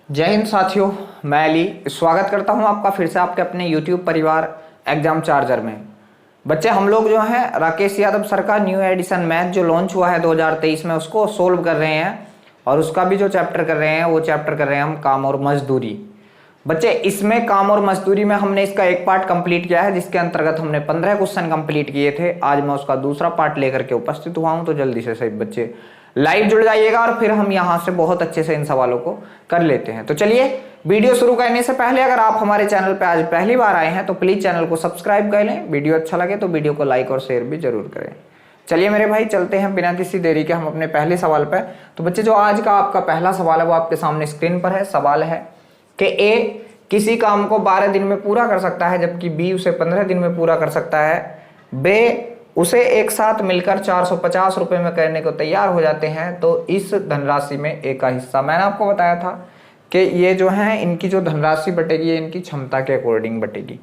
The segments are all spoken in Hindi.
जय हिंद साथियों, मैं अली स्वागत करता हूं आपका फिर से आपके अपने YouTube परिवार एग्जाम चार्जर में। बच्चे हम लोग जो हैं राकेश यादव सर का न्यू एडिशन मैथ जो लॉन्च हुआ है 2023 में उसको सोल्व कर रहे हैं और उसका भी जो चैप्टर कर रहे हैं वो चैप्टर कर रहे हैं हम काम और मजदूरी। बच्चे इसमें काम और मजदूरी में हमने इसका एक पार्ट कंप्लीट किया है जिसके अंतर्गत हमने 15 क्वेश्चन कंप्लीट किए थे। आज मैं उसका दूसरा पार्ट लेकर के उपस्थित हुआ हूं, तो जल्दी से सभी बच्चे लाइव जुड़ जाइएगा और फिर हम यहां से बहुत अच्छे से इन सवालों को कर लेते हैं। तो चलिए वीडियो शुरू करने से पहले अगर आप हमारे चैनल पर आज पहली बार आए हैं तो प्लीज चैनल को सब्सक्राइब कर लें। वीडियो अच्छा लगे तो वीडियो को लाइक और शेयर भी जरूर करें। चलिए मेरे भाई चलते हैं बिना किसी देरी के हम अपने पहले सवाल पे। तो बच्चे जो आज का आपका पहला सवाल है वो आपके सामने स्क्रीन पर है। सवाल है कि ए किसी काम को 12 दिन में पूरा कर सकता है जबकि बी उसे 15 दिन में पूरा कर सकता है। बे उसे एक साथ मिलकर 450 रुपए में करने को तैयार हो जाते हैं, तो इस धनराशि में ए का हिस्सा। मैंने आपको बताया था कि ये जो है इनकी जो धनराशि बटेगी ये इनकी क्षमता के अकॉर्डिंग बटेगी।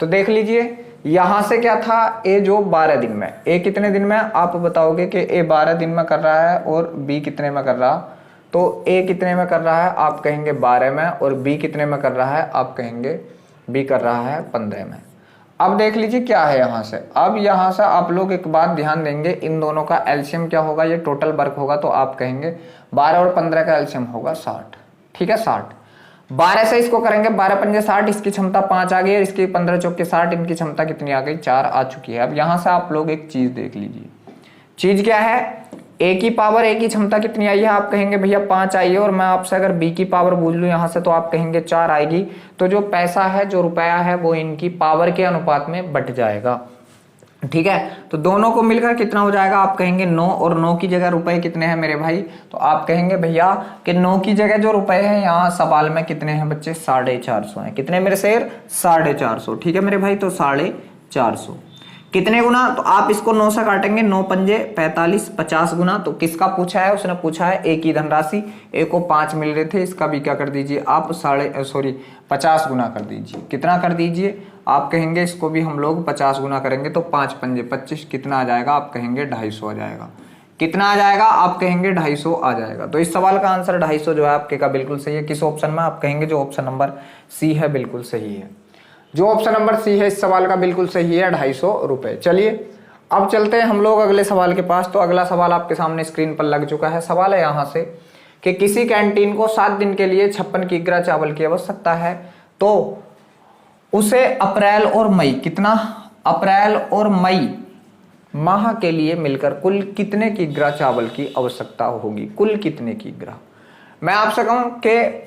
तो देख लीजिए यहां से क्या था, ए जो 12 दिन में, ए कितने दिन में आप बताओगे कि ए 12 दिन में कर रहा है और बी कितने में कर रहा। तो ए कितने में कर रहा है आप कहेंगे 12 में, और बी कितने में कर रहा है आप कहेंगे बी कर रहा है 15 में। अब देख लीजिए क्या है यहाँ से। अब यहाँ से आप लोग एक बात ध्यान देंगे, इन दोनों का एलसीएम क्या होगा, ये टोटल वर्क होगा, तो आप कहेंगे 12 और 15 का एलसीएम होगा 60। ठीक है 60। 12 से इसको करेंगे 12 पंजे 60, इसकी क्षमता 5 आ गई और इसकी 15 चौके 60, इनकी क्षमता कितनी आ गई 4 आ चुकी है। अब यहाँ से आप लोग एक चीज देख लीजिए, चीज क्या है, ए की पावर ए की क्षमता कितनी आई है आप कहेंगे भैया 5 आई है, और मैं आपसे अगर बी की पावर पूछ लूं यहां से तो आप कहेंगे 4 आएगी। तो जो पैसा है जो रुपया है वो इनकी पावर के अनुपात में बट जाएगा। ठीक है, तो दोनों को मिलकर कितना हो जाएगा आप कहेंगे 9, और 9 की जगह रुपए कितने हैं मेरे भाई, तो आप कहेंगे भैया कि 9 की जगह जो रुपए हैं यहाँ सवाल में कितने हैं बच्चे 450 हैं। कितने मेरे शेर 450। ठीक है मेरे भाई, तो 450 कितने गुना, तो आप इसको 9 से काटेंगे, 9 पंजे 45, 50 गुना। तो किसका पूछा है, उसने पूछा है ए की धनराशि, ए को 5 मिल रहे थे, इसका भी क्या कर दीजिए आप 50 गुना कर दीजिए। कितना कर दीजिए आप कहेंगे, इसको भी हम लोग 50 गुना करेंगे तो 5 पंजे 25, कितना आ जाएगा आप कहेंगे 250 आ जाएगा। कितना आ जाएगा आप कहेंगे 250 आ जाएगा। तो इस सवाल का आंसर 250 जो है आपके का बिल्कुल सही है। किस ऑप्शन में आप कहेंगे, जो ऑप्शन नंबर सी है बिल्कुल सही है। जो ऑप्शन नंबर सी है इस सवाल का बिल्कुल सही है, 250 रुपए। चलिए अब चलते हैं हम लोग अगले सवाल के पास। तो अगला सवाल आपके सामने स्क्रीन पर लग चुका है। सवाल है यहाँ से कि किसी कैंटीन को 7 दिन के लिए 56 किग्रा चावल की आवश्यकता है, तो उसे अप्रैल और मई, कितना, अप्रैल और मई माह के लिए मिलकर कुल कितने किग्रा चावल की आवश्यकता होगी। कुल कितने किग्रा, मैं आपसे कहूं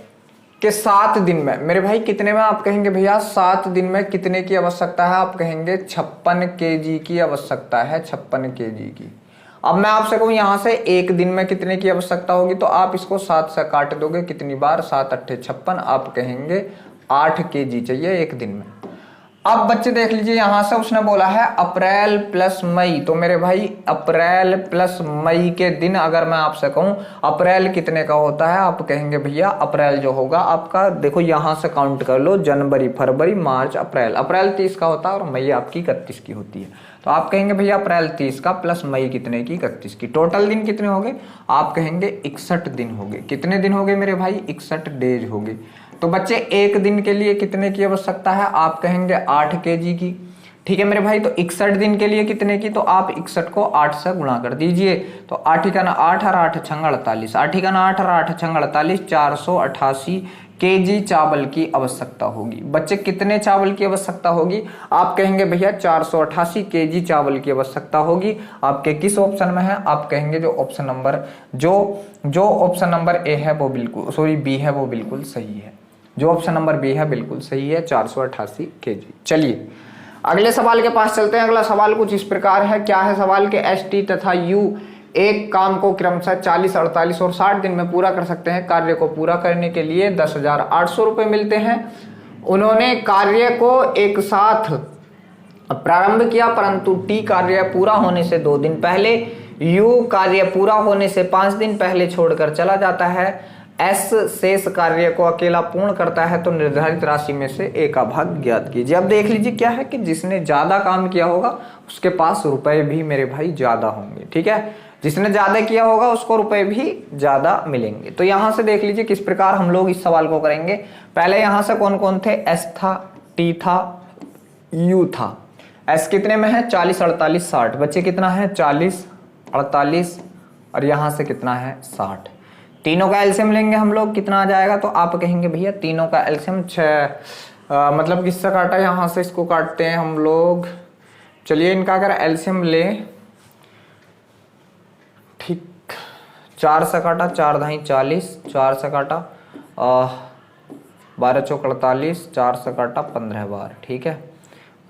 कि 7 दिन में मेरे भाई कितने में आप कहेंगे भैया 7 दिन में कितने की आवश्यकता है आप कहेंगे 56 केजी की आवश्यकता है, 56 केजी की। अब मैं आपसे कहूं यहां से 1 दिन में कितने की आवश्यकता होगी, तो आप इसको 7 से काट दोगे, कितनी बार 7 अट्ठे 56, आप कहेंगे 8 केजी चाहिए 1 दिन में। अब बच्चे देख लीजिए यहां से उसने बोला है अप्रैल प्लस मई, तो मेरे भाई अप्रैल प्लस मई के दिन अगर मैं आपसे कहूं अप्रैल कितने का होता है आप कहेंगे भैया अप्रैल जो होगा आपका, देखो यहां से काउंट कर लो, जनवरी फरवरी मार्च अप्रैल, अप्रैल 30 का होता है और मई आपकी 31 की होती है। तो आप कहेंगे भैया अप्रैल 30 का प्लस मई कितने की 31 की, टोटल दिन कितने हो गए आप कहेंगे 61 दिन हो गए। कितने दिन हो गए मेरे भाई 61 डेज हो गए। तो बच्चे 1 दिन के लिए कितने की आवश्यकता है आप कहेंगे 8 केजी की। ठीक है मेरे भाई, तो 61 दिन के लिए कितने की, तो आप 61 को 8 से गुणा कर दीजिए, तो 8 का ना 8 और 8 छंग 48, 8 का ना 8 और 8 छंग 48, 488 केजी चावल की आवश्यकता होगी। बच्चे कितने चावल की आवश्यकता होगी आप कहेंगे भैया 488 केजी चावल की आवश्यकता होगी। आपके किस ऑप्शन में है आप कहेंगे जो ऑप्शन नंबर जो ऑप्शन नंबर ए है वो बिल्कुल सॉरी बी है वो बिल्कुल सही है। जो ऑप्शन नंबर बी है बिल्कुल सही है, 488 केजी। चलिए अगले सवाल के पास चलते हैं। अगला सवाल कुछ इस प्रकार है, क्या है सवाल के एस टी तथा यू एक काम को क्रमशः 40, 48 और 60 दिन में पूरा कर सकते हैं। कार्य को पूरा करने के लिए 10,800 रुपए मिलते हैं। उन्होंने कार्य को एक साथ प्रारंभ किया, परंतु टी कार्य पूरा होने से 2 दिन पहले, यू कार्य पूरा होने से 5 दिन पहले छोड़कर चला जाता है, एस शेष कार्य को अकेला पूर्ण करता है, तो निर्धारित राशि में से ए का भाग ज्ञात कीजिए। अब देख लीजिए क्या है कि जिसने ज्यादा काम किया होगा उसके पास रुपए भी मेरे भाई ज्यादा होंगे। ठीक है, जिसने ज़्यादा किया होगा उसको रुपए भी ज़्यादा मिलेंगे। तो यहाँ से देख लीजिए किस प्रकार हम लोग इस सवाल को करेंगे। पहले यहाँ से कौन कौन थे, एस था, टी था, यू था। एस कितने में है, 40, 48, 60। बच्चे कितना है, 40, 48 और यहाँ से कितना है, 60। तीनों का एलसीएम लेंगे हम लोग, कितना आ जाएगा, तो आप कहेंगे भैया तीनों का एलसीएम 6, मतलब किससे काटा, यहाँ से इसको काटते हैं हम लोग। चलिए इनका अगर एलसीएम ले, ठीक, 4 से काटा, 4 धाई 40, 4 से काटा 12 चौक 48, 4 से काटा 15 बार, ठीक है।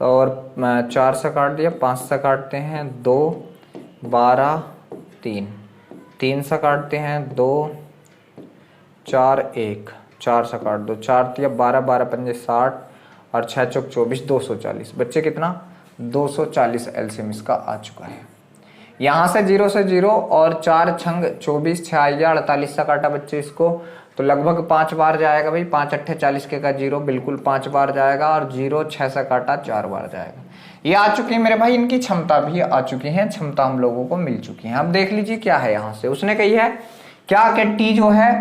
और 4 से काट दिया, 5 से काटते हैं 2, 12, 3, 3 से काटते हैं 2, 4, 1, 4 से काट दो, 4 दिया 12, 12 पंजे 60 और 6 चौक 24, 240। बच्चे कितना, 240 एलसीएम इसका आ चुका है। यहाँ से 0 से 0 और 4 छंग 24, 6 आइया 48 से काटा बच्चे इसको, तो लगभग 5 बार जाएगा भाई। 5 अट्ठे 40 के का 0 बिल्कुल 5 बार जाएगा और 0 6 से काटा 4 बार जाएगा। ये आ चुकी है मेरे भाई, इनकी क्षमता भी आ चुकी है, क्षमता हम लोगों को मिल चुकी है। अब देख लीजिए क्या है यहाँ से, उसने कही है क्या कि टी जो है,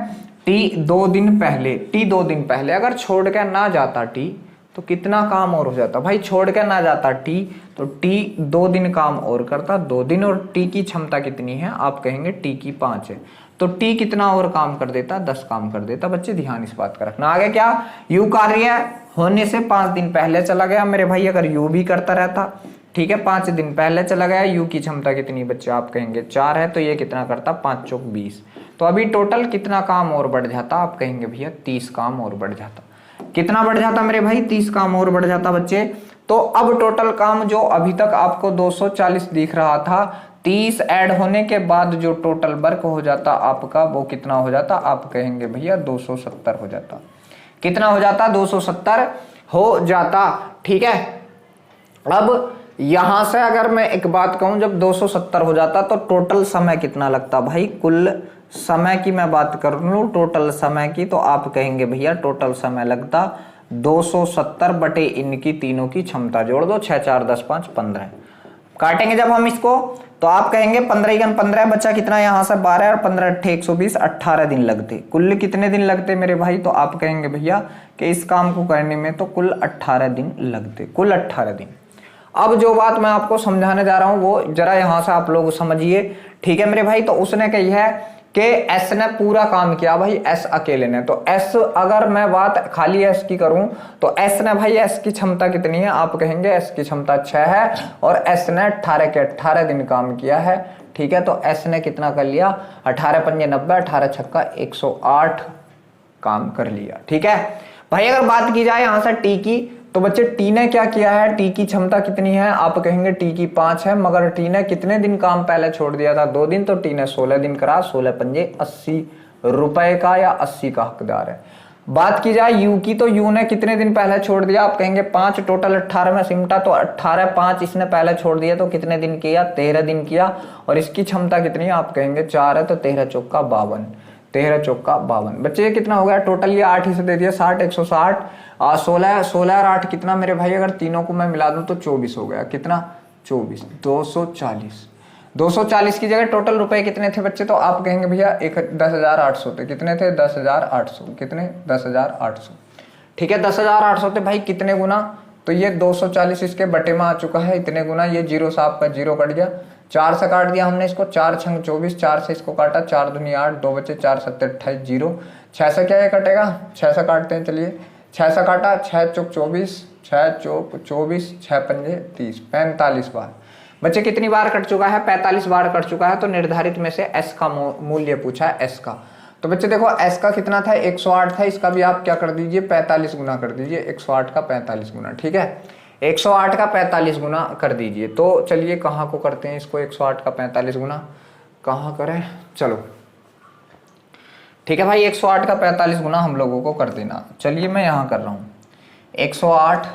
टी 2 दिन पहले, टी 2 दिन पहले अगर छोड़ के ना जाता टी तो कितना काम और हो जाता भाई। छोड़ के ना जाता टी तो टी 2 दिन काम और करता, 2 दिन, और टी की क्षमता कितनी है, आप कहेंगे टी की 5 है, तो टी कितना और काम कर देता, 10 काम कर देता। बच्चे ध्यान इस बात का रखना। आगे क्या, यू कार्य होने से 5 दिन पहले चला गया मेरे भाई, अगर यू भी करता रहता, ठीक है, 5 दिन पहले चला गया, यू की क्षमता कितनी बच्चे, आप कहेंगे 4 है, तो ये कितना करता, 5 चौक 20, तो अभी टोटल कितना काम और बढ़ जाता, आप कहेंगे भैया 30 काम और बढ़ जाता। कितना बढ़ जाता मेरे भाई, 30 काम और बढ़ जाता बच्चे। तो अब टोटल काम जो अभी तक आपको 240 दिख रहा था, 30 ऐड होने के बाद जो टोटल वर्क हो जाता आपका, वो कितना हो जाता, आप कहेंगे भैया 270 हो जाता। कितना हो जाता, 270 हो जाता, ठीक है। अब यहां से अगर मैं एक बात कहूं, जब 270 हो जाता तो टोटल समय कितना लगता भाई, कुल समय की मैं बात कर लूं, टोटल समय की, तो आप कहेंगे भैया टोटल समय लगता 270 बटे इनकी तीनों की क्षमता जोड़ दो, 6 4 10 5 15। काटेंगे जब हम इसको तो आप कहेंगे 15 × 15 बच्चा कितना, यहाँ से 12 और 15 अट्ठे 120, 18 दिन लगते। कुल कितने दिन लगते मेरे भाई, तो आप कहेंगे भैया कि इस काम को करने में तो कुल 18 दिन लगते, कुल 18 दिन। अब जो बात मैं आपको समझाने जा रहा हूं वो जरा यहां से आप लोग समझिए, ठीक है मेरे भाई। तो उसने कही है कि एस ने पूरा काम किया भाई, एस अकेले ने, तो एस, अगर मैं बात खाली एस की करूं तो एस ने भाई, एस की क्षमता कितनी है, आप कहेंगे एस की क्षमता 6 है और एस ने 18 के 18 दिन काम किया है, ठीक है। तो एस ने कितना कर लिया, 18 पंजे 90, 18 छक्का 108 काम कर लिया, ठीक है भाई। अगर बात की जाए यहां से टी की, तो बच्चे टी ने क्या किया है, टी की क्षमता कितनी है, आप कहेंगे टी की 5 है, मगर टी ने कितने दिन काम पहले छोड़ दिया था, 2 दिन, तो टी ने 16 दिन करा, 16 पंजे 80 रुपए का या 80 का हकदार है। बात की जाए यू की, तो यू ने कितने दिन पहले छोड़ दिया, आप कहेंगे 5, टोटल 18 में सिमटा, तो 18 5 इसने पहले छोड़ दिया, तो कितने दिन किया, 13 दिन किया। और इसकी क्षमता कितनी है, आप कहेंगे 4 है, तो 13 चौका 52, 13 चौका 52। बच्चे ये कितना हो गया टोटल, ये 8 ही से दे दिया, 60 160, 16 16 और 8 कितना मेरे भाई, अगर तीनों को मैं मिला दूं तो 24 हो गया, कितना 24, 240। 240 की जगह टोटल रुपए कितने थे बच्चे, तो आप कहेंगे भैया 10,800 थे, कितने थे, 10,800, कितने 10,800, ठीक है 10,800 थे भाई। कितने गुना, तो ये 240 इसके बटे में आ चुका है, इतने गुना, ये 0 से आपका 0 कट गया, 4 से काट दिया हमने इसको, 4 छंग 24, 4 से इसको काटा, 4 दूनी 8, 2 बचे, 4 7 28 0, 6 से क्या ये कटेगा, 6 से काटते हैं, चलिए 6 से काटा, 6 चौक 24, 6 चौक 24, 6 पंजे 30, 45 बार। बच्चे कितनी बार कट चुका है, 45 बार कट चुका है। तो निर्धारित में से एस का मूल्य पूछा है, एस का। तो बच्चे देखो एस का कितना था, 108 था, इसका भी आप क्या कर दीजिए, 45 गुना कर दीजिए, 108 का 45 गुना, ठीक है 108 का 45 गुना कर दीजिए। तो चलिए कहाँ को करते हैं इसको, 108 का 45 गुना कहाँ करें, चलो ठीक है भाई, 108 का 45 गुना हम लोगों को कर देना। चलिए मैं यहाँ कर रहा हूँ, 108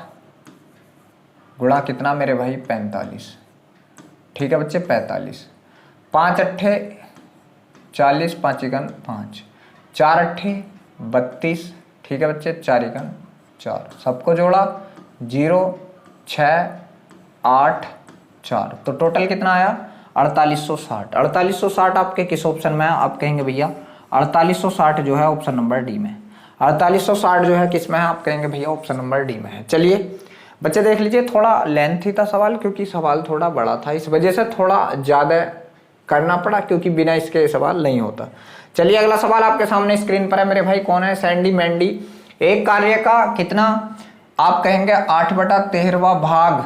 गुणा कितना मेरे भाई 45, ठीक है बच्चे 45, 5 अट्ठे 40, 5 एकन 5, 4 अट्ठे 32, ठीक है बच्चे 4 एकन 4, सबको जोड़ा 0 6 8 4, तो टोटल कितना आया 4860। 4860 आपके किस ऑप्शन में है? आप कहेंगे भैया 4860 जो है ऑप्शन नंबर डी में। 4860 जो है किस में है? आप कहेंगे भैया ऑप्शन नंबर डी में है। चलिए बच्चे देख लीजिए, थोड़ा लेंथी था सवाल क्योंकि सवाल थोड़ा बड़ा था, इस वजह से थोड़ा ज्यादा करना पड़ा, क्योंकि बिना इसके सवाल नहीं होता। चलिए अगला सवाल आपके सामने स्क्रीन पर है मेरे भाई। कौन है? सैंडी मैंडी। एक कार्य का कितना? आप कहेंगे 8/13 भाग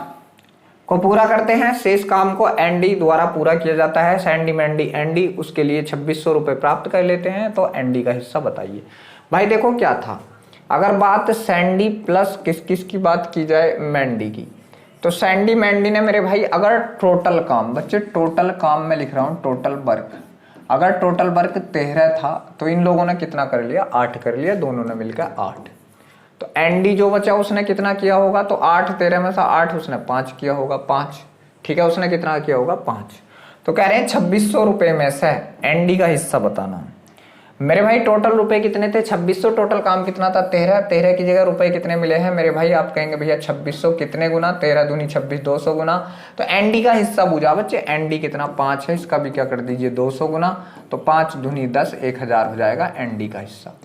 को पूरा करते हैं, शेष काम को एनडी द्वारा पूरा किया जाता है। सैंडी मैंडी एनडी उसके लिए 2600 रुपए प्राप्त कर लेते हैं, तो एनडी का हिस्सा बताइए। भाई देखो क्या था, अगर बात सैंडी प्लस किस किस की बात की जाए, मैंडी की, तो सैंडी मैंडी ने मेरे भाई अगर टोटल काम, बच्चे टोटल काम में लिख रहा हूं, टोटल वर्क, अगर टोटल वर्क 13 था तो इन लोगों ने कितना कर लिया? 8 कर लिया, दोनों ने मिलकर 8। तो एनडी जो बचा उसने कितना किया होगा? तो 8 13 में से 8 उसने 5 किया होगा, 5। ठीक है, उसने कितना किया होगा? 5। तो कह रहे हैं 2600 रुपए में से एनडी का हिस्सा बताना। मेरे भाई टोटल रुपए कितने थे? 2600। टोटल काम कितना था? 13। 13 की जगह रुपए कितने मिले हैं मेरे भाई? आप कहेंगे भैया 2600 कितने गुना? 13 दूनी 26, 200 गुना। तो एनडी का हिस्सा पूछा बच्चे, एनडी कितना? 5 है, इसका भी क्या कर दीजिए 200 गुना, तो 5 दूनी 10, 1000 हो जाएगा एनडी का हिस्सा।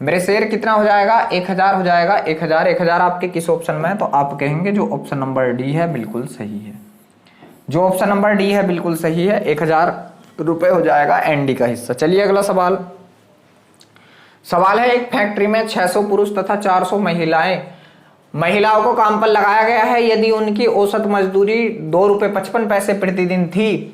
मेरे शेर कितना हो जाएगा? 1000 हो जाएगा। 1000 आपके किस ऑप्शन में है? तो आप कहेंगे जो ऑप्शन नंबर डी है बिल्कुल सही है। जो ऑप्शन नंबर डी है बिल्कुल सही है, 1000 रुपए हो जाएगा एनडी का हिस्सा। चलिए अगला सवाल। सवाल है, एक फैक्ट्री में 600 पुरुष तथा 400 महिलाओं को काम पर लगाया गया है। यदि उनकी औसत मजदूरी ₹2.55 प्रतिदिन थी,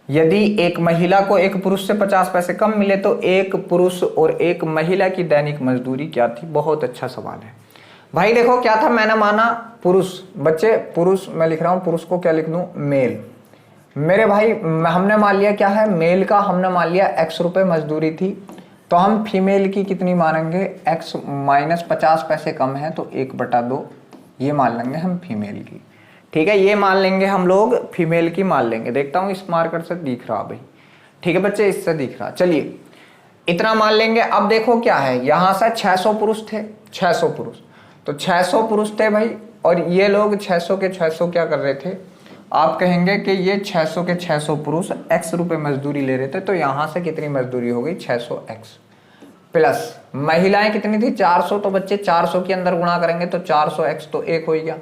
यदि एक महिला को एक पुरुष से 50 पैसे कम मिले तो एक पुरुष और एक महिला की दैनिक मजदूरी क्या थी? बहुत अच्छा सवाल है भाई। देखो क्या था, मैंने माना पुरुष, बच्चे पुरुष मैं लिख रहा हूं, पुरुष को क्या लिख दूं? मेल। मेरे भाई हमने मान लिया क्या है? मेल का हमने मान लिया x रुपए मजदूरी थी, तो हम फीमेल की कितनी मानेंगे? x माइनस 50 पैसे कम है, तो 1/2 ये मान लेंगे हम फीमेल की। ठीक है, ये मान लेंगे हम लोग, फीमेल की मान लेंगे। देखता हूं इस मार्कर से दिख रहा भाई। ठीक है बच्चे, इससे दिख रहा। चलिए इतना मान लेंगे। अब देखो क्या है, यहां से 600 पुरुष थे, 600 पुरुष, तो 600 पुरुष थे भाई, और ये लोग 600 के 600 क्या कर रहे थे? आप कहेंगे कि ये 600 के 600 पुरुष x रुपए मजदूरी ले रहे थे, तो यहां से कितनी मजदूरी हो गई? 600x प्लस महिलाएं कितनी थी? 400। तो बच्चे 400 के अंदर गुणा करेंगे तो 400x तो 1 हो गया।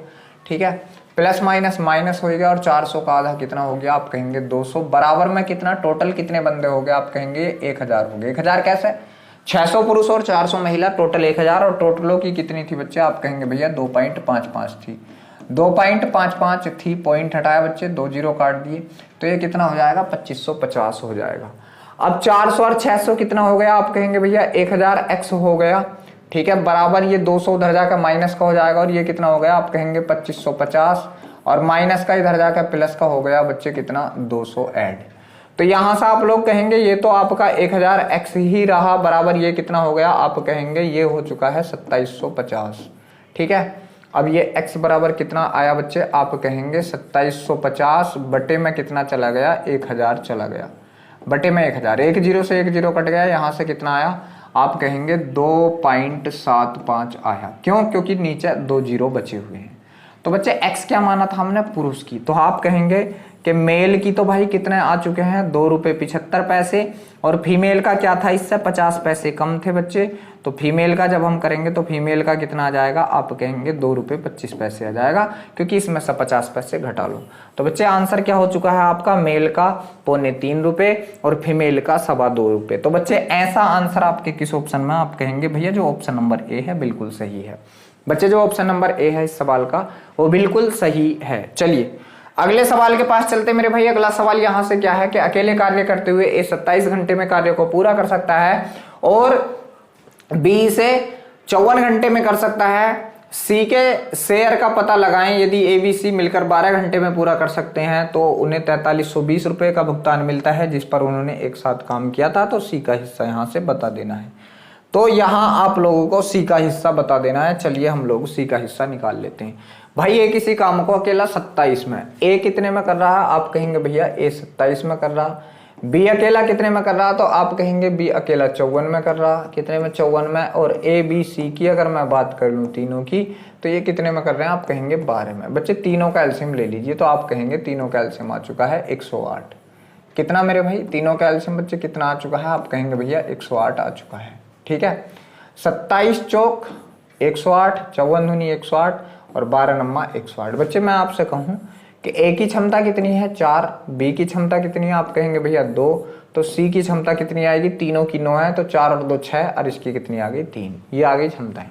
ठीक है, प्लस माइनस माइनस हो गया, और 400 का आधा कितना हो गया? आप कहेंगे 200। बराबर में कितना? टोटल कितने बंदे हो गए? आप कहेंगे 1000 हो गए। 1000 कैसे? 600 पुरुष और 400 महिला, टोटल 1000, और टोटलों की कितनी थी बच्चे? आप कहेंगे भैया 2.55 थी। 2.55 थी, पॉइंट हटाया बच्चे, 2 जीरो काट दिए, तो ये कितना हो जाएगा? 2550 हो जाएगा। अब 400 और 600 कितना हो गया? आप कहेंगे भैया 1000x हो गया। ठीक है, बराबर ये 200 उधर जाकर माइनस का हो जाएगा, और ये कितना हो गया? आप कहेंगे 2550, और माइनस का इधर जाकर प्लस का हो गया बच्चे कितना? 200 ऐड। तो यहां से आप लोग कहेंगे ये तो आपका 1000x ही रहा, बराबर ये कितना हो गया? आप कहेंगे ये हो चुका है 2750। ठीक है, अब ये x बराबर कितना आया बच्चे? आप कहेंगे 2750 बटे में कितना चला गया? 1000 चला गया, बटे में 1000, 1 जीरो से 1 जीरो कट गया, यहां से कितना आया? आप कहेंगे 2.75 आया। क्यों? क्योंकि नीचे 2 जीरो बचे हुए हैं। तो बच्चे x क्या माना था हमने? पुरुष की। तो आप कहेंगे कि मेल की तो भाई कितने आ चुके हैं? ₹2.75, और फीमेल का क्या था? इससे 50 पैसे कम थे बच्चे, तो फीमेल का जब हम करेंगे तो फीमेल का कितना आ जाएगा? आप कहेंगे ₹2.25 आ जाएगा, क्योंकि इसमें से 50 पैसे घटा लो। तो बच्चे आंसर क्या हो चुका है आपका? मेल का ₹3.25 और फीमेल का ₹2.25। तो बच्चे ऐसा आंसर आपके किस ऑप्शन में? आप कहेंगे भैया जो ऑप्शन नंबर ए है बिल्कुल सही है। बच्चे जो ऑप्शन नंबर ए है इस सवाल का वो बिल्कुल सही है। चलिए अगले सवाल के पास चलते मेरे भाई। अगला सवाल यहाँ से क्या है कि अकेले कार्य करते हुए ए 27 घंटे में कार्य को पूरा कर सकता है, और बी इसे 54 घंटे में कर सकता है। सी के शेयर का पता लगाएं। यदि ए बी सी मिलकर 12 घंटे में पूरा कर सकते हैं तो उन्हें 4320 रुपए का भुगतान मिलता है, जिस पर उन्होंने एक साथ काम किया था। तो सी का हिस्सा यहाँ से बता देना है। तो यहाँ आप लोगों को सी का हिस्सा बता देना है। चलिए हम लोग सी का हिस्सा निकाल लेते हैं। भाई ए किसी काम को अकेला 27 में, ए कितने में कर रहा है? आप कहेंगे भैया ए 27 में कर रहा, बी अकेला कितने में कर रहा, तो आप कहेंगे बी अकेला 54 में कर रहा, कितने में 54 में। और ए बी सी की अगर मैं बात कर लूँ तीनों की, तो ये कितने में कर रहे हैं, आप कहेंगे 12 में। बच्चे तीनों का एलसीएम ले लीजिए, तो आप कहेंगे तीनों का एलसीएम आ चुका है 108। कितना मेरे भाई, तीनों का एलसीएम बच्चे कितना आ चुका है, आप कहेंगे भैया 108 आ चुका है। ठीक है, 27 चौक 108, 54 दूनी 108 और 12 नम्मा 108। बच्चे मैं आपसे कहूँ कि ए की क्षमता कितनी है 4, बी की क्षमता कितनी है, आप कहेंगे भैया 2, तो सी की क्षमता कितनी आएगी, तीनों की 9 है, तो 4 और 2 6, और इसकी कितनी आ गई 3। ये आ गई क्षमताएं।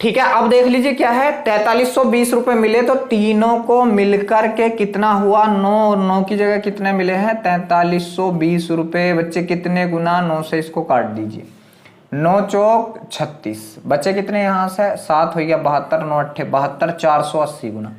ठीक है, अब देख लीजिए क्या है, 4320 रुपए मिले, तो तीनों को मिलकर के कितना हुआ, 9 और 9 की जगह कितने मिले हैं 4320 रुपए। बच्चे कितने गुना 9 से इसको काट दीजिए, 9 चौक 36, बच्चे कितने यहाँ से 7 हो गया 72, 9 अट्ठे 72, 480 गुना,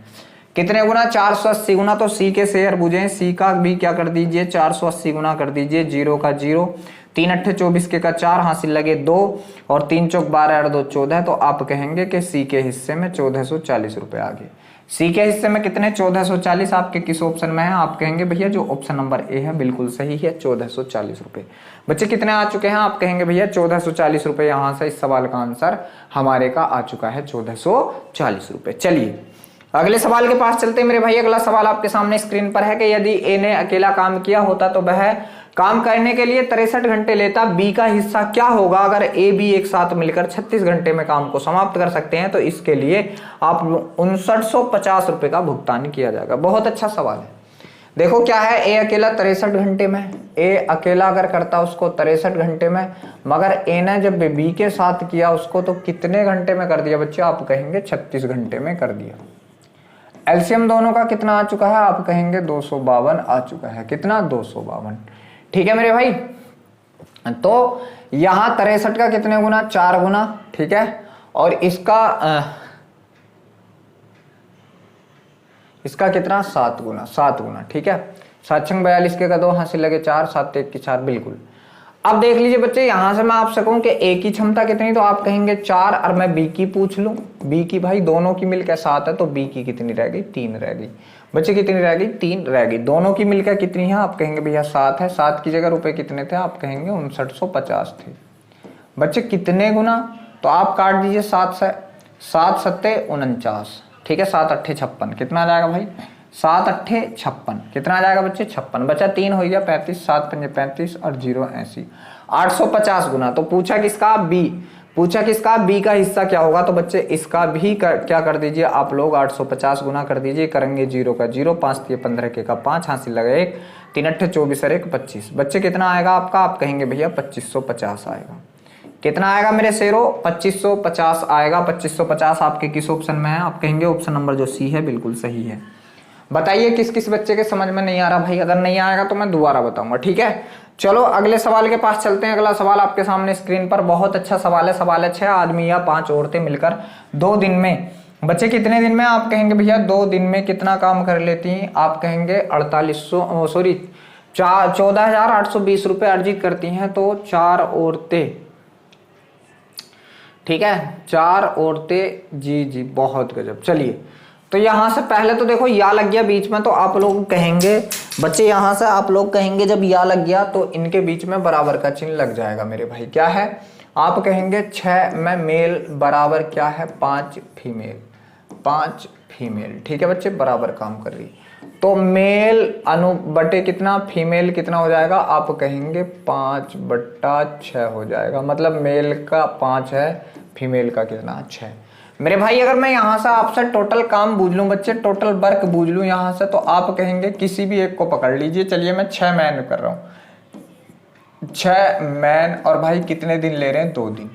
कितने गुना 480 गुना। तो सी के शेयर बुझे, सी का भी क्या कर दीजिए 480 गुना कर दीजिए, 0 का 0, 3 अट्ठे 24 के का 4, हासिल लगे 2 और 3 चौक 12 और 2 14। तो आप कहेंगे कि सी के हिस्से में 1440 रुपए आ गए। सी के हिस्से में कितने 1440, आपके किस ऑप्शन में है, आप कहेंगे भैया जो ऑप्शन नंबर ए है बिल्कुल सही है, 1440 रुपए। बच्चे कितने आ चुके हैं, आप कहेंगे भैया 1440 रुपए। यहां से इस सवाल का आंसर हमारे का आ चुका है 1440 रुपए। चलिए अगले सवाल के पास चलते हैं मेरे भाई। अगला सवाल आपके सामने स्क्रीन पर है कि यदि ए ने अकेला काम किया होता तो वह काम करने के लिए 63 घंटे लेता, बी का हिस्सा क्या होगा अगर ए बी एक साथ मिलकर 36 घंटे में काम को समाप्त कर सकते हैं। तो इसके लिए आप 5950 रुपए का भुगतान किया जाएगा। बहुत अच्छा सवाल है। देखो क्या है, ए अकेला 63 घंटे में, ए अकेला अगर करता उसको 63 घंटे में, मगर ए ने जब बी के साथ किया उसको तो कितने घंटे में कर दिया बच्चे, आप कहेंगे 36 घंटे में कर दिया। एलसीएम दोनों का कितना आ चुका है, आप कहेंगे 252 आ चुका है। कितना 252। ठीक है मेरे भाई, तो यहां 63 का कितने गुना 4 गुना। ठीक है, और इसका कितना 7 गुना, 7 गुना। ठीक है, 7 छंग 42 के का 2, हासिल लगे 4, 7 1 की 4 बिल्कुल। अब देख लीजिए बच्चे, यहां से मैं आपसे कहूं कि ए की क्षमता कितनी, तो आप कहेंगे 4, और मैं बी की पूछ लूं, बी की भाई दोनों की मिलकर 7 है, तो बी की कितनी रह गई 3 रह गई। बच्चे कितनी रह गई 3 रह गई। दोनों की मिलकर कितनी है, आप कहेंगे भैया 7 है। 7 की जगह रुपए कितने थे, आप कहेंगे 5950 थे। बच्चे कितने गुना, तो आप काट दीजिए 7 से, 7 सत्ते 49। ठीक है, 7 अट्ठे 56, कितना आ जाएगा भाई 7 अट्ठे 56, कितना आ जाएगा बच्चे 56। बचा 3 हो गया 35, 7 पंजे 35 और 0 80, 850 गुना। तो पूछा किसका, बी, पूछा किसका, बी का हिस्सा क्या होगा। तो बच्चे इसका भी क्या कर दीजिए आप लोग 850 गुना कर दीजिए, करेंगे 0 का 0, 5 3 15 के का 5, हासिल लगा 1, 3 अट्ठे 24 और 1 25। बच्चे कितना आएगा आपका, आप कहेंगे भैया 2550 आएगा। कितना आएगा मेरे शेरों 2550 आएगा। 2550 आपके किस ऑप्शन में है, आप कहेंगे ऑप्शन नंबर जो सी है बिल्कुल सही है। बताइए किस किस बच्चे के समझ में नहीं आ रहा भाई, अगर नहीं आएगा तो मैं दोबारा बताऊंगा। ठीक है, चलो अगले सवाल के पास चलते हैं। अगला सवाल आपके सामने स्क्रीन पर, बहुत अच्छा सवाल है। सवाल है 6 आदमी या 5 औरतें मिलकर 2 दिन में, बच्चे कितने दिन में, आप कहेंगे भैया 2 दिन में कितना काम कर लेती हैं, आप कहेंगे 14,820 रुपए अर्जित करती हैं। तो 4 औरतें, ठीक है 4 औरतें, जी बहुत गजब। चलिए तो यहां से पहले तो देखो या लग गया बीच में, तो आप लोग कहेंगे बच्चे, यहां से आप लोग कहेंगे जब या लग गया तो इनके बीच में बराबर का चिन्ह लग जाएगा मेरे भाई। क्या है, आप कहेंगे 6 में मेल बराबर क्या है 5 फीमेल, 5 फीमेल। ठीक है बच्चे, बराबर काम कर रही, तो मेल अनु बटे कितना, फीमेल कितना हो जाएगा, आप कहेंगे 5/6 हो जाएगा। मतलब मेल का 5 है, फीमेल का कितना 6। मेरे भाई अगर मैं यहां से आपसे टोटल काम बूझ लूं बच्चे, टोटल वर्क बूझ लूं यहां से, तो आप कहेंगे किसी भी एक को पकड़ लीजिए। चलिए मैं 6 मैन कर रहा हूं, 6 मैन, और भाई कितने दिन ले रहे हैं 2 दिन।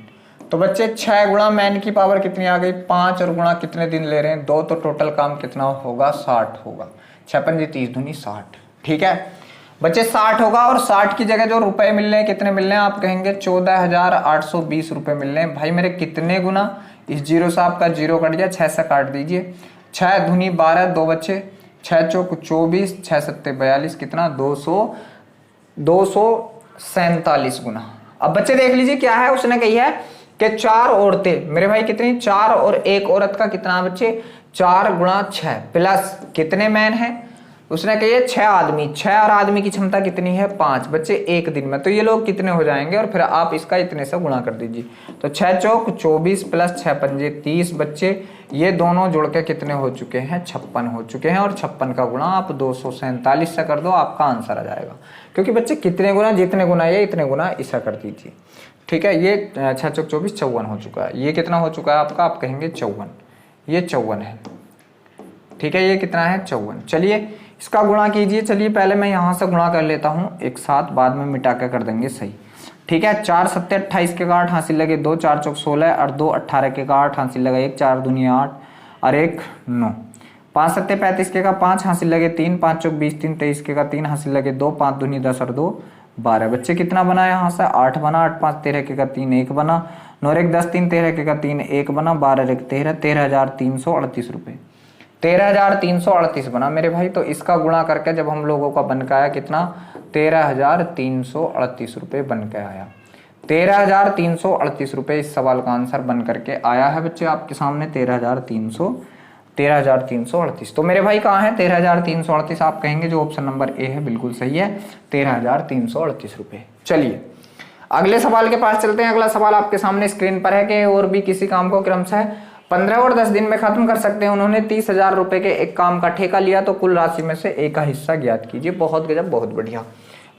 तो बच्चे 6 गुणा मैन की पावर कितनी आ गई 5, और गुणा कितने दिन ले रहे हैं 2, तो टोटल काम कितना होगा 60 होगा। 6 पंजे 30 दूनी 60। ठीक है बच्चे 60 होगा, और 60 की जगह जो रुपए मिल रहे हैं कितने मिल रहे हैं, आप कहेंगे 14,820 रुपए मिल रहे हैं। भाई मेरे कितने गुना, इस 0 से आपका 0 कट गया, 6 से काट दीजिए, 6 दूनी 12, 2 बच्चे 6 चौक 24, 6 सत्ते 42, कितना 247 गुना। अब बच्चे देख लीजिए क्या है, उसने कही है कि 4 औरतें, मेरे भाई कितनी 4 और 1 औरत का कितना बच्चे 4 गुणा 6 प्लस कितने मैन है उसने कही 6 आदमी, 6 और आदमी की क्षमता कितनी है 5 बच्चे एक दिन में, तो ये लोग कितने हो जाएंगे और फिर आप इसका इतने से गुणा कर दीजिए। तो 6 चौक 24 प्लस 6 पंजे 30 बच्चे, ये दोनों जुड़ के कितने हो चुके हैं 56 हो चुके हैं, और 56 का गुणा आप 247 से कर दो, आपका आंसर आ जाएगा। क्योंकि बच्चे कितने गुना, जितने गुना ये इतने गुना ऐसा कर दीजिए, ठीक है। ये 6 चौक 24 54 हो चुका है। ये कितना हो चुका है आपका, आप कहेंगे 54, ये 54 है, ठीक है। ये कितना है 54। चलिए इसका गुणा कीजिए। चलिए पहले मैं यहाँ से गुणा कर लेता हूँ एक साथ, बाद में मिटा के कर देंगे सही, ठीक है। 4 सत्ते 28 के का 8 हासिल लगे 2, 4 चौक 16 और 2 18 के का 8 हासिल लगा 1, 4 दूनी 8 और 1 9, 5 सत्ते 35 के का 5 हासिल लगे 3, 5 चौक 20 3 23 के का 3 हासिल लगे 2, 5 दूनी 10 और 2 12। बच्चे कितना बना यहाँ से 8 बना, 8 5 13 के का 3 1 बना, 9 1 10 3 13 के का 3 1 बना, 12 1 13 13,338 रुपये, 13,338 बना मेरे भाई। तो इसका गुणा करके जब हम लोगों का बन के आया कितना 13,338 रुपये बन के आया। 13,338 रुपये इस सवाल का आंसर बन करके आया है बच्चे आपके सामने 13,338। तो मेरे भाई कहाँ है 13,338, आप कहेंगे जो ऑप्शन नंबर ए है बिल्कुल सही है, 13,338 रुपये। चलिए अगले सवाल के पास चलते हैं। अगला सवाल आपके सामने स्क्रीन पर है कि और भी किसी काम को क्रमशः 15 और 10 दिन में खत्म कर सकते हैं। उन्होंने 30,000 रुपए के एक काम का ठेका लिया, तो कुल राशि में से ए का हिस्सा ज्ञात कीजिए। बहुत गजब, बहुत बढ़िया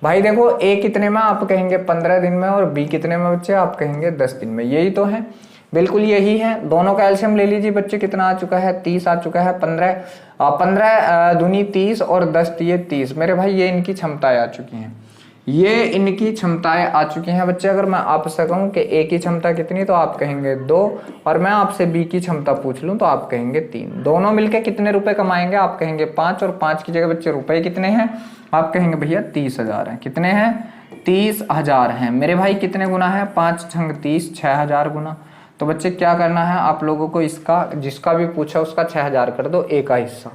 भाई। देखो ए कितने में, आप कहेंगे 15 दिन में, और बी कितने में बच्चे, आप कहेंगे 10 दिन में। यही तो है, बिल्कुल यही है। दोनों का एलसीएम ले लीजिए बच्चे, कितना आ चुका है 30 आ चुका है। 15 दूनी 30 और 10 दिए 30 मेरे भाई, ये इनकी क्षमताएं आ चुकी हैं, ये इनकी क्षमताएं आ चुकी हैं बच्चे। अगर मैं आपसे कहूं कि ए की क्षमता कितनी, तो आप कहेंगे 2, और मैं आपसे बी की क्षमता पूछ लूं तो आप कहेंगे 3। दोनों मिलके कितने रुपए कमाएंगे, आप कहेंगे 5, और 5 की जगह बच्चे रुपए कितने हैं, आप कहेंगे भैया 30,000 है। कितने हैं 30,000 हैं मेरे भाई। कितने गुना है 5 छंग 30, 6,000 गुना। तो बच्चे क्या करना है आप लोगों को, इसका जिसका भी पूछा उसका 6,000 कर दो, ए का हिस्सा।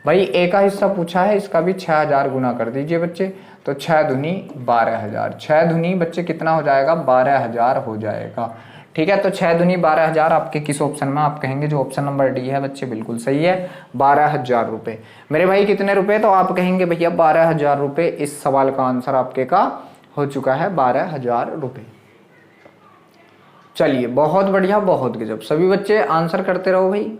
भाई ए का हिस्सा पूछा है, इसका भी 6,000 गुना कर दीजिए बच्चे। तो 6 दूनी 12,000, 6 दूनी बच्चे कितना हो जाएगा 12,000 हो जाएगा, ठीक है। तो 6 दूनी 12,000 आपके किस ऑप्शन में, आप कहेंगे जो ऑप्शन नंबर डी है बच्चे बिल्कुल सही है, 12,000 रुपये। मेरे भाई कितने रुपए, तो आप कहेंगे भैया 12,000 रुपये। इस सवाल का आंसर आपके का हो चुका है 12,000 रुपये। चलिए बहुत बढ़िया, बहुत गजब। सभी बच्चे आंसर करते रहो भाई।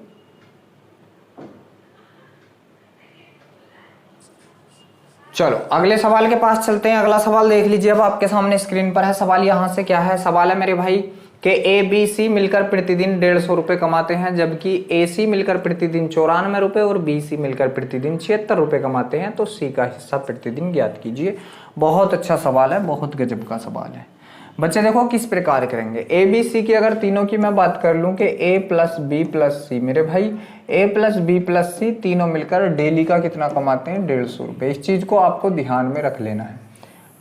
चलो अगले सवाल के पास चलते हैं। अगला सवाल देख लीजिए, अब आपके सामने स्क्रीन पर है। सवाल यहां से क्या है, सवाल है मेरे भाई कि ए बी सी मिलकर प्रतिदिन 150 रुपए कमाते हैं, जबकि ए सी मिलकर प्रतिदिन 94 रुपए और बी सी मिलकर प्रतिदिन 76 रुपए कमाते हैं। तो सी का हिस्सा प्रतिदिन ज्ञात कीजिए। बहुत अच्छा सवाल है, बहुत गजब का सवाल है बच्चे। देखो किस प्रकार करेंगे, ए बी सी की अगर तीनों की मैं बात कर लूं कि ए प्लस बी प्लस सी, मेरे भाई ए प्लस बी प्लस सी तीनों मिलकर डेली का कितना कमाते हैं 150 रुपये। इस चीज को आपको ध्यान में रख लेना है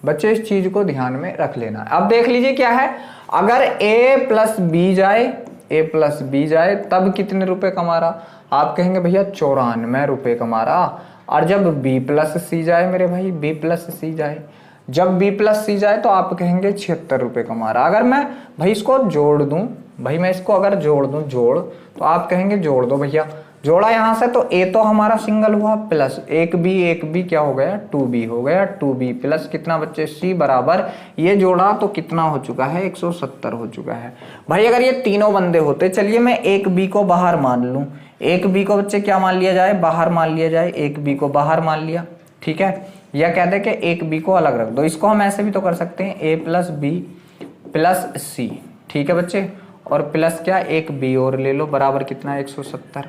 बच्चे, इस चीज को ध्यान में रख लेना है। अब देख लीजिए क्या है, अगर ए प्लस बी जाए, ए प्लस बी जाए तब कितने रुपए कमा रहा, आप कहेंगे भैया 94 रुपए कमा रहा। और जब बी प्लस सी जाए मेरे भाई, बी प्लस सी जाए, जब बी प्लस सी जाए तो आप कहेंगे 76 रुपए कमा रहा। अगर मैं भाई इसको जोड़ दूं, भाई मैं इसको अगर जोड़ दूं जोड़, तो आप कहेंगे जोड़ दो भैया। जोड़ा यहां से तो ए तो हमारा सिंगल हुआ, प्लस एक बी क्या हो गया 2b हो गया, 2b प्लस कितना बच्चे c बराबर, ये जोड़ा तो कितना हो चुका है 170 हो चुका है। भाई अगर ये तीनों बंदे होते, चलिए मैं एक बी को बाहर मान लूं, एक बी को बच्चे क्या मान लिया जाए, बाहर मान लिया जाए, एक बी को बाहर मान लिया, ठीक है। या कह दे कि एक बी को अलग रख दो। इसको हम ऐसे भी तो कर सकते हैं, ए प्लस बी प्लस सी, ठीक है बच्चे, और प्लस क्या एक बी और ले लो, बराबर कितना 170।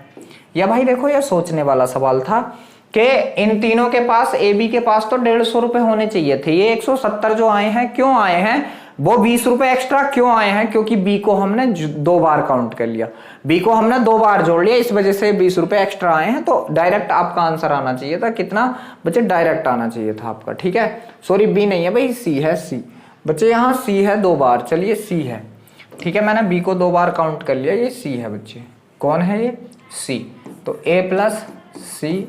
या भाई देखो ये सोचने वाला सवाल था कि इन तीनों के पास, ए बी के पास तो 150 रुपए होने चाहिए थे, ये 170 जो आए हैं क्यों आए हैं, वो 20 रुपए एक्स्ट्रा क्यों आए हैं, क्योंकि बी को हमने 2 बार काउंट कर लिया, बी को हमने 2 बार जोड़ लिया, इस वजह से 20 रुपए एक्स्ट्रा आए हैं। तो डायरेक्ट आपका आंसर आना चाहिए था, कितना बच्चे डायरेक्ट आना चाहिए था आपका, ठीक है। सॉरी बी नहीं है भाई, सी है, सी बच्चे, यहाँ सी है 2 बार, चलिए सी है, ठीक है। मैंने बी को 2 बार काउंट कर लिया, ये सी है बच्चे। कौन है ये, सी। तो ए प्लस सी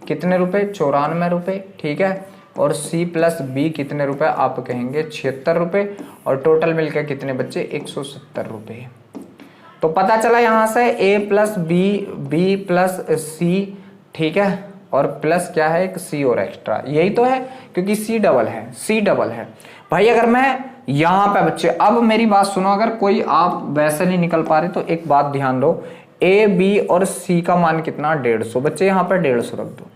कितने रुपए 94 रुपए, ठीक है, और C प्लस बी कितने रुपए, आप कहेंगे 76 रुपए, और टोटल मिलकर कितने बच्चे 170 रुपए। तो पता चला यहां से A plus B, B plus C, ठीक है, और प्लस क्या है, एक सी और एक्स्ट्रा, यही तो है, क्योंकि सी डबल है, सी डबल है भाई। अगर मैं यहाँ पे बच्चे, अब मेरी बात सुनो, अगर कोई आप वैसे नहीं निकल पा रहे तो एक बात ध्यान दो, ए बी और सी का मान कितना, 150 बच्चे, यहाँ पर 150 रख दो,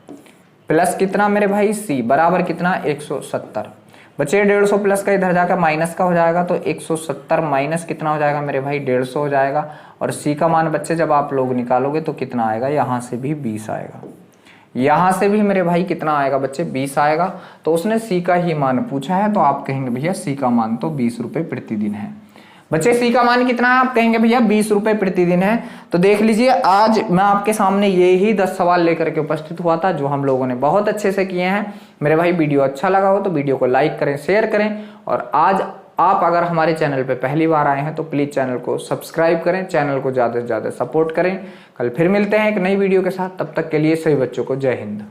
प्लस कितना मेरे भाई सी बराबर कितना 170 बच्चे, 150 प्लस का इधर जाकर माइनस का हो जाएगा, तो 170 माइनस कितना हो जाएगा मेरे भाई 150 हो जाएगा। और सी का मान बच्चे जब आप लोग निकालोगे तो कितना आएगा, यहाँ से भी 20 आएगा, यहाँ से भी मेरे भाई कितना आएगा बच्चे 20 आएगा। तो उसने सी का ही मान पूछा है, तो आप कहेंगे भैया सी का मान तो 20 रुपये प्रतिदिन है। बच्चे सी का मान कितना है, आप कहेंगे भैया 20 रुपये प्रतिदिन है। तो देख लीजिए, आज मैं आपके सामने ये ही 10 सवाल लेकर के उपस्थित हुआ था, जो हम लोगों ने बहुत अच्छे से किए हैं। मेरे भाई वीडियो अच्छा लगा हो तो वीडियो को लाइक करें, शेयर करें, और आज आप अगर हमारे चैनल पे पहली बार आए हैं तो प्लीज चैनल को सब्सक्राइब करें, चैनल को ज्यादा से ज्यादा सपोर्ट करें। कल फिर मिलते हैं एक नई वीडियो के साथ, तब तक के लिए सभी बच्चों को जय हिंद।